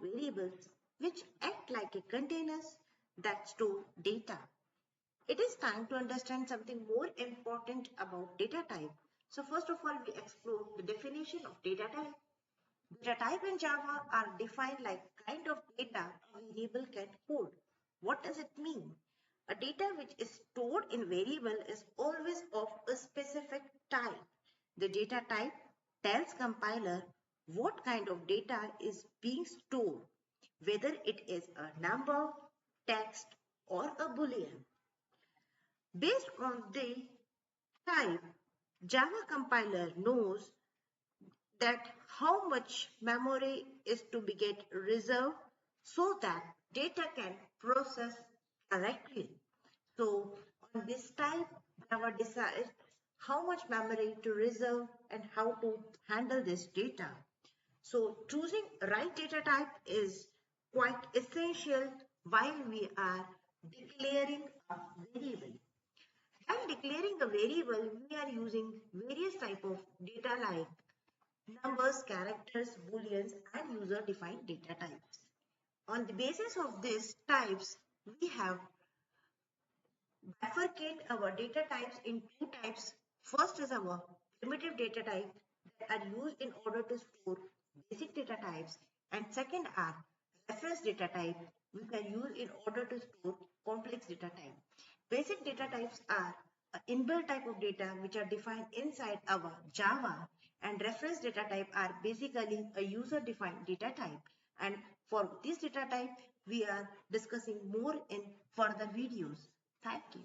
variables which act like a containers that store data. It is time to understand something more important about data type. So first of all, we explore the definition of data type. Data type in Java are defined like kind of data a variable can hold. What does it mean? A data which is stored in variable is always of a specific type. The data type tells compiler what kind of data is being stored, whether it is a number, text, or a boolean. Based on the type, Java compiler knows that how much memory is to be get reserved so that data can process correctly. So on this type, Java decides how much memory to reserve and how to handle this data. So choosing right data type is quite essential while we are declaring a variable. While declaring a variable, we are using various type of data like numbers, characters, booleans, and user-defined data types. On the basis of these types, we have bifurcate our data types in two types. First is our primitive data type that are used in order to store basic data types, and second are reference data type we can use in order to store complex data type. Basic data types are an inbuilt type of data which are defined inside our Java, and reference data type are basically a user-defined data type. And for this data type, we are discussing more in further videos. Thank you.